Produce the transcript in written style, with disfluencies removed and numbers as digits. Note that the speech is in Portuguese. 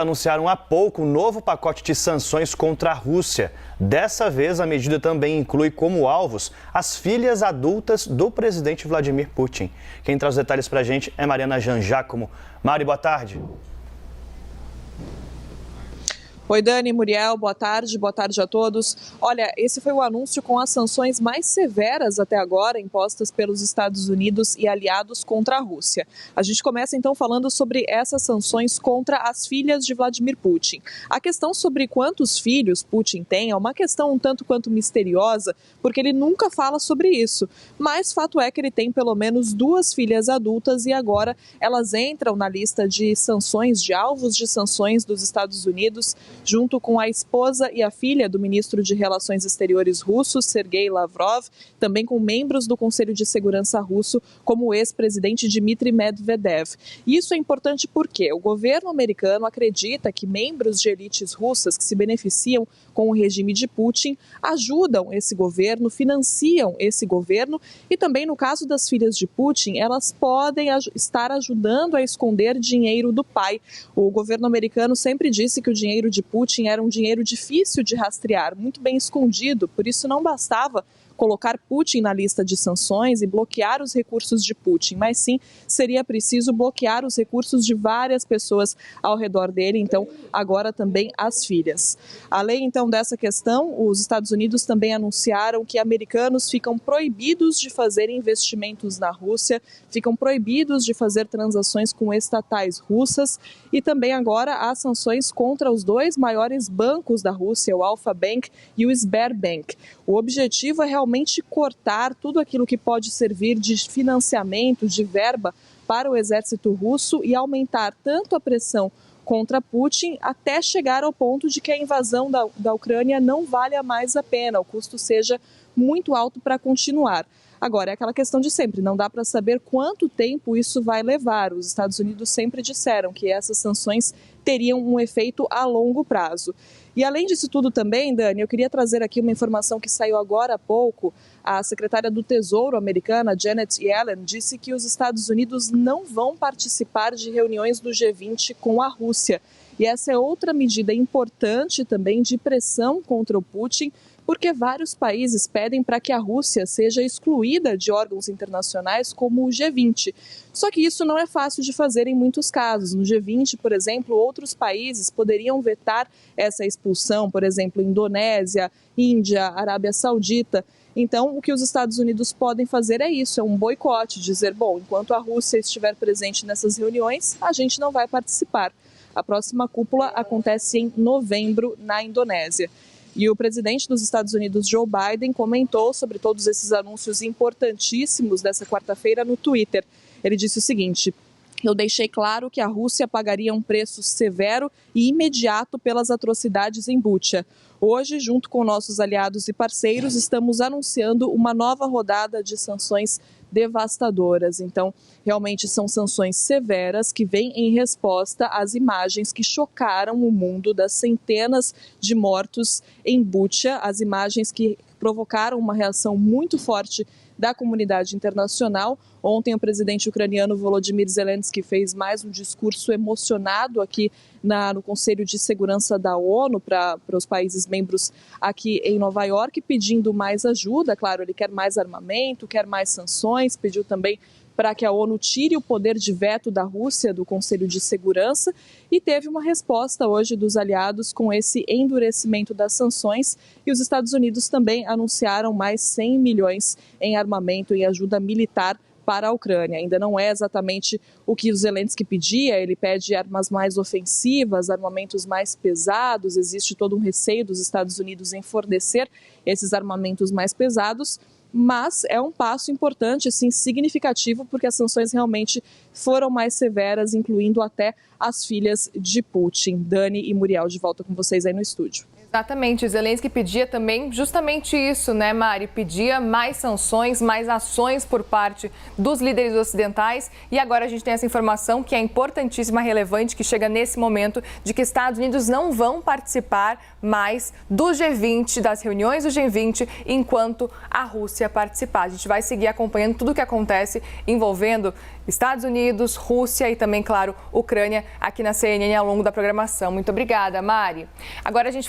Anunciaram há pouco um novo pacote de sanções contra a Rússia. Dessa vez, a medida também inclui como alvos as filhas adultas do presidente Vladimir Putin. Quem traz os detalhes para a gente é Mariana Jangiacomo. Mari, boa tarde. Oi, Dani, Muriel, boa tarde a todos. Olha, esse foi o anúncio com as sanções mais severas até agora impostas pelos Estados Unidos e aliados contra a Rússia. A gente começa então falando sobre essas sanções contra as filhas de Vladimir Putin. A questão sobre quantos filhos Putin tem é uma questão um tanto quanto misteriosa, porque ele nunca fala sobre isso. Mas fato é que ele tem pelo menos 2 filhas adultas e agora elas entram na lista de sanções, de alvos de sanções dos Estados Unidos, junto com a esposa e a filha do ministro de Relações Exteriores russo, Sergei Lavrov, também com membros do Conselho de Segurança russo, como o ex-presidente Dmitry Medvedev. E isso é importante porque o governo americano acredita que membros de elites russas que se beneficiam com o regime de Putin ajudam esse governo, financiam esse governo e também no caso das filhas de Putin, elas podem estar ajudando a esconder dinheiro do pai. O governo americano sempre disse que o dinheiro de Putin era um dinheiro difícil de rastrear, muito bem escondido, por isso não bastava colocar Putin na lista de sanções e bloquear os recursos de Putin, mas sim seria preciso bloquear os recursos de várias pessoas ao redor dele, então agora também as filhas. Além então dessa questão, os Estados Unidos também anunciaram que americanos ficam proibidos de fazer investimentos na Rússia, ficam proibidos de fazer transações com estatais russas e também agora há sanções contra os 2 maiores bancos da Rússia, o Alfa Bank e o Sberbank. O objetivo é realmente cortar tudo aquilo que pode servir de financiamento, de verba para o exército russo e aumentar tanto a pressão contra Putin até chegar ao ponto de que a invasão da Ucrânia não valha mais a pena, o custo seja muito alto para continuar. Agora, é aquela questão de sempre, não dá para saber quanto tempo isso vai levar. Os Estados Unidos sempre disseram que essas sanções teriam um efeito a longo prazo. E além disso tudo também, Dani, eu queria trazer aqui uma informação que saiu agora há pouco. A secretária do Tesouro americana, Janet Yellen, disse que os Estados Unidos não vão participar de reuniões do G20 com a Rússia. E essa é outra medida importante também de pressão contra o Putin, porque vários países pedem para que a Rússia seja excluída de órgãos internacionais como o G20. Só que isso não é fácil de fazer em muitos casos. No G20, por exemplo, outros países poderiam vetar essa expulsão, por exemplo, Indonésia, Índia, Arábia Saudita. Então, o que os Estados Unidos podem fazer é isso, é um boicote, dizer, bom, enquanto a Rússia estiver presente nessas reuniões, a gente não vai participar. A próxima cúpula acontece em novembro na Indonésia. E o presidente dos Estados Unidos, Joe Biden, comentou sobre todos esses anúncios importantíssimos dessa quarta-feira no Twitter. Ele disse o seguinte: eu deixei claro que a Rússia pagaria um preço severo e imediato pelas atrocidades em Bucha. Hoje, junto com nossos aliados e parceiros, estamos anunciando uma nova rodada de sanções devastadoras. Então, realmente são sanções severas que vêm em resposta às imagens que chocaram o mundo das centenas de mortos em Bucha, as imagens que provocaram uma reação muito forte da comunidade internacional. Ontem, o presidente ucraniano Volodymyr Zelensky fez mais um discurso emocionado aqui no Conselho de Segurança da ONU para os países membros aqui em Nova York, pedindo mais ajuda. Claro, ele quer mais armamento, quer mais sanções, pediu também para que a ONU tire o poder de veto da Rússia do Conselho de Segurança e teve uma resposta hoje dos aliados com esse endurecimento das sanções e os Estados Unidos também anunciaram mais 100 milhões em armamento e ajuda militar para a Ucrânia. Ainda não é exatamente o que o Zelensky pedia, ele pede armas mais ofensivas, armamentos mais pesados, existe todo um receio dos Estados Unidos em fornecer esses armamentos mais pesados, mas é um passo importante, assim, significativo, porque as sanções realmente foram mais severas, incluindo até as filhas de Putin. Dani e Muriel, de volta com vocês aí no estúdio. Exatamente, o Zelensky pedia também justamente isso, né, Mari? Pedia mais sanções, mais ações por parte dos líderes ocidentais. E agora a gente tem essa informação que é importantíssima, relevante, que chega nesse momento de que Estados Unidos não vão participar mais do G20, das reuniões do G20, enquanto a Rússia participar. A gente vai seguir acompanhando tudo o que acontece envolvendo Estados Unidos, Rússia e também, claro, Ucrânia aqui na CNN ao longo da programação. Muito obrigada, Mari. Agora a gente fala